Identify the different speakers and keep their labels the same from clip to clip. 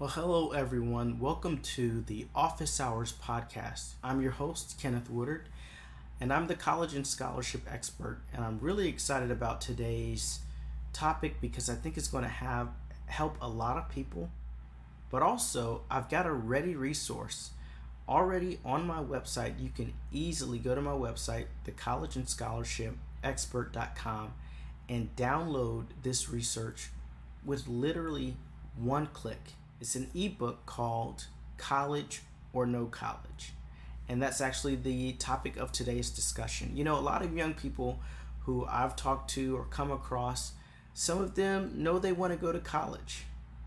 Speaker 1: Well, hello everyone. Welcome to the Office Hours podcast. I'm your host, Kenneth Woodard, and I'm the college and scholarship expert. And I'm really excited about today's topic because I think it's going to have help a lot of people. But also, I've got a ready resource already on my website. You can easily go to my website, thecollegeandscholarshipexpert.com, and download this research with literally one click. It's an ebook called College or No College. And that's actually the topic of today's discussion. You know, a lot of young people who I've talked to or come across, some of them know they want to go to college.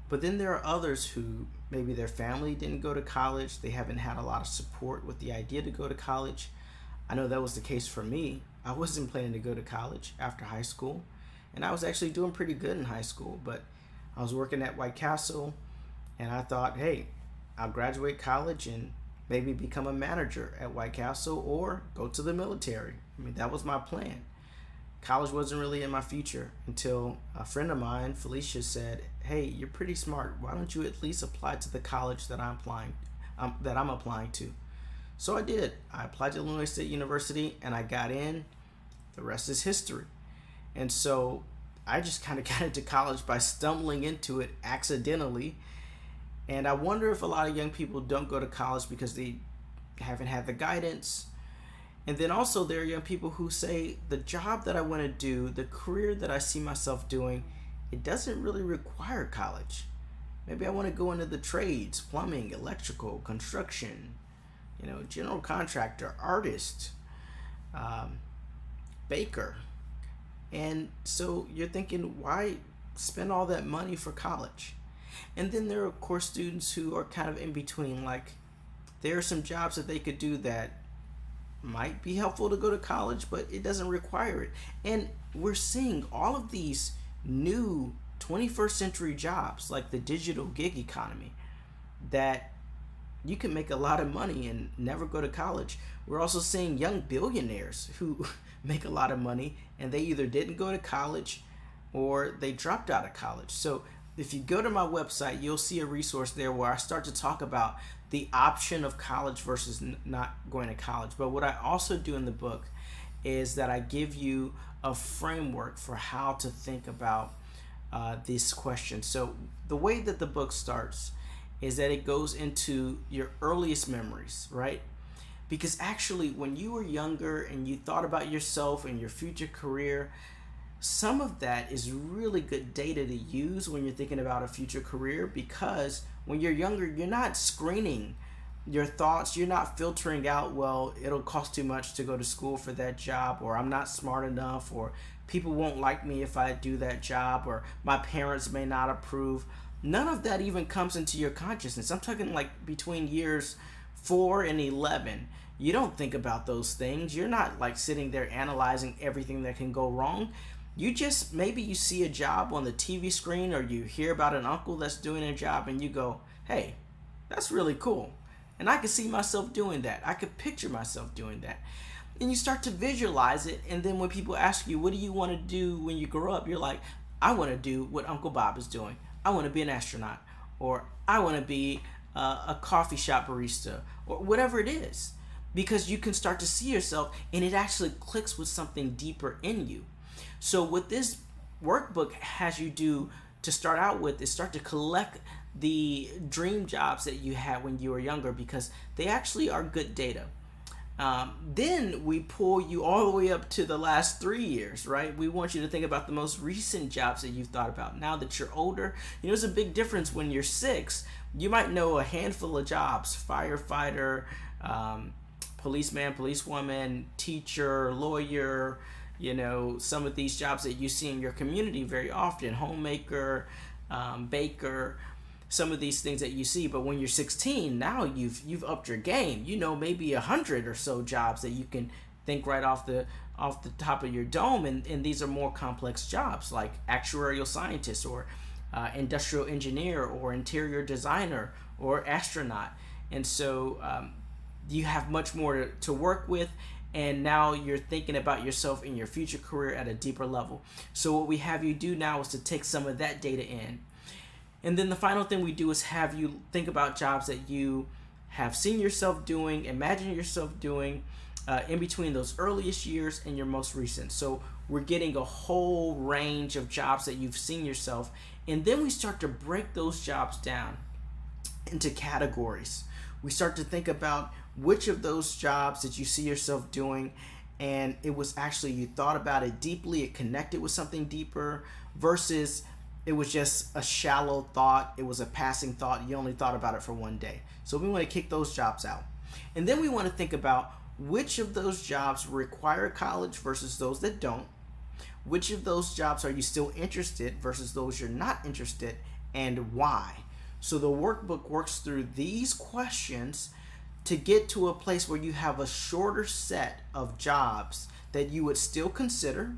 Speaker 1: But then there are others who maybe their family didn't go to college. They haven't had a lot of support with the idea to go to college. I know that was the case for me. I wasn't planning to go to college after high school. And I was actually doing pretty good in high school. But I was working at White Castle. And I thought, hey, I'll graduate college and maybe become a manager at White Castle or go to the military. I mean, that was my plan. College wasn't really in my future until a friend of mine, Felicia, said, hey, you're pretty smart. Why don't you at least apply to the college that I'm applying to? So I did. I applied to Illinois State University and I got in. The rest is history. And so I just kind of got into college by stumbling into it accidentally. And I wonder if a lot of young people don't go to college because they haven't had the guidance. And then also there are young people who say the job that I want to do, the career that I see myself doing, it doesn't really require college. Maybe I want to go into the trades, plumbing, electrical, construction, general contractor, artist, baker. And so you're thinking, why spend all that money for college? And then there are, of course, students who are kind of in between. Like, there are some jobs that they could do that might be helpful to go to college, but it doesn't require it. And we're seeing all of these new 21st century jobs, like the digital gig economy, that you can make a lot of money and never go to college. We're also seeing young billionaires who make a lot of money, and they either didn't go to college or they dropped out of college. So if you go to my website, you'll see a resource there where I start to talk about the option of college versus not going to college. But what I also do in the book is that I give you a framework for how to think about this question. So the way that the book starts is that it goes into your earliest memories, right? Because actually, when you were younger and you thought about yourself and your future career, some of that is really good data to use when you're thinking about a future career, because when you're younger, you're not screening your thoughts. You're not filtering out, well, it'll cost too much to go to school for that job, or I'm not smart enough, or people won't like me if I do that job, or my parents may not approve. None of that even comes into your consciousness. I'm talking like between years 4 and 11. You don't think about those things. You're not like sitting there analyzing everything that can go wrong. You just, maybe you see a job on the TV screen or you hear about an uncle that's doing a job and you go, hey, that's really cool. And I could see myself doing that. I could picture myself doing that. And you start to visualize it. And then when people ask you, what do you want to do when you grow up? You're like, I want to do what Uncle Bob is doing. I want to be an astronaut, or I want to be a coffee shop barista, or whatever it is. Because you can start to see yourself and it actually clicks with something deeper in you. So what this workbook has you do to start out with is start to collect the dream jobs that you had when you were younger, because they actually are good data. Then we pull you all the way up to the last 3 years, right? We want you to think about the most recent jobs that you've thought about. Now that you're older, there's a big difference. When you're 6, you might know a handful of jobs: firefighter, policeman, policewoman, teacher, lawyer, some of these jobs that you see in your community very often: homemaker, baker, some of these things that you see. But when you're 16, now you've upped your game. Maybe 100 or so jobs that you can think right off the top of your dome, and these are more complex jobs like actuarial scientist, or industrial engineer, or interior designer, or astronaut. And so you have much more to work with, and now you're thinking about yourself in your future career at a deeper level. So what we have you do now is to take some of that data in, And then the final thing we do is have you think about jobs that you have seen yourself doing, imagine yourself doing in between those earliest years and your most recent. So we're getting a whole range of jobs that you've seen yourself. And then we start to break those jobs down into categories. We start to think about which of those jobs that you see yourself doing, and it was actually you thought about it deeply, it connected with something deeper, versus it was just a shallow thought, it was a passing thought, you only thought about it for one day. So we want to kick those jobs out. And then we want to think about which of those jobs require college versus those that don't. Which of those jobs are you still interested versus those you're not interested, and why? So the workbook works through these questions to get to a place where you have a shorter set of jobs that you would still consider,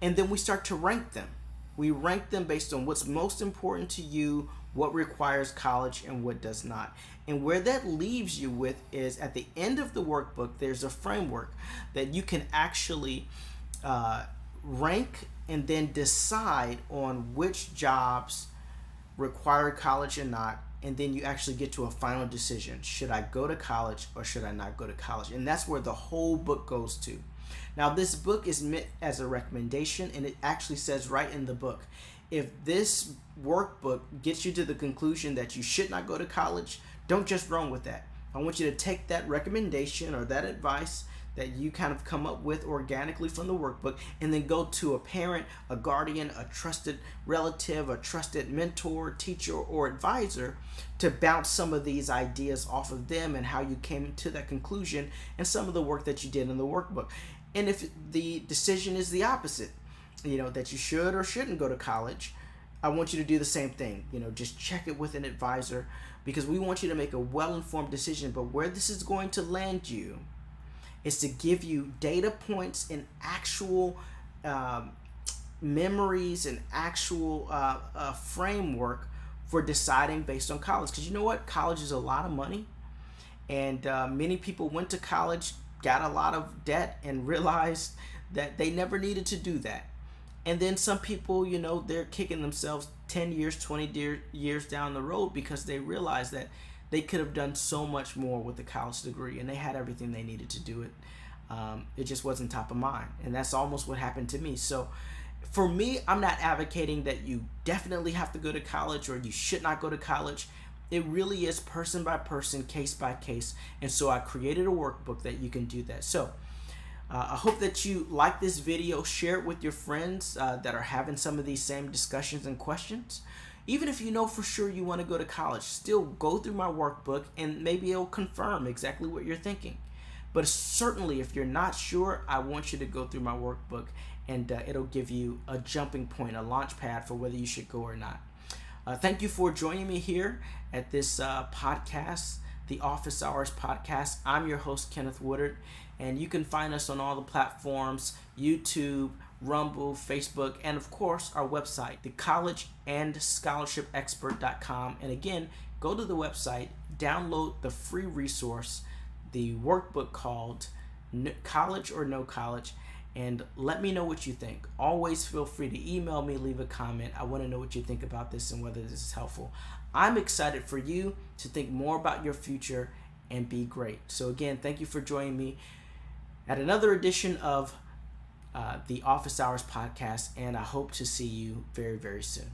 Speaker 1: and then we start to rank them. We rank them based on what's most important to you, what requires college and what does not. And where that leaves you with is at the end of the workbook, there's a framework that you can actually rank and then decide on which jobs require college or not. And then you actually get to a final decision. Should I go to college or should I not go to college? And that's where the whole book goes to. Now, this book is meant as a recommendation, and it actually says right in the book, if this workbook gets you to the conclusion that you should not go to college, don't just run with that. I want you to take that recommendation or that advice that you kind of come up with organically from the workbook, and then go to a parent, a guardian, a trusted relative, a trusted mentor, teacher, or advisor to bounce some of these ideas off of them and how you came to that conclusion and some of the work that you did in the workbook. And if the decision is the opposite, that you should or shouldn't go to college, I want you to do the same thing. Just check it with an advisor, because we want you to make a well-informed decision. But where this is going to land you is to give you data points and actual memories and actual framework for deciding based on college. Because you know what? College is a lot of money. And many people went to college, got a lot of debt, and realized that they never needed to do that. And then some people, they're kicking themselves 10 years, 20 years down the road because they realize that they could have done so much more with a college degree, and they had everything they needed to do it. It just wasn't top of mind. And that's almost what happened to me. So for me, I'm not advocating that you definitely have to go to college or you should not go to college. It really is person by person, case by case. And so I created a workbook that you can do that. So I hope that you like this video. Share it with your friends that are having some of these same discussions and questions. Even if you know for sure you want to go to college, still go through my workbook and maybe it'll confirm exactly what you're thinking. But certainly if you're not sure, I want you to go through my workbook, and it'll give you a jumping point, a launch pad for whether you should go or not. Thank you for joining me here at this podcast, the Office Hours Podcast. I'm your host, Kenneth Woodard, and you can find us on all the platforms, YouTube, Rumble, Facebook, and of course our website, thecollegeandscholarshipexpert.com. And again, go to the website, download the free resource, the workbook called College or No College, and let me know what you think. Always feel free to email me, leave a comment. I want to know what you think about this and whether this is helpful. I'm excited for you to think more about your future and be great. So again, thank you for joining me at another edition of the Office Hours Podcast, and I hope to see you very, very soon.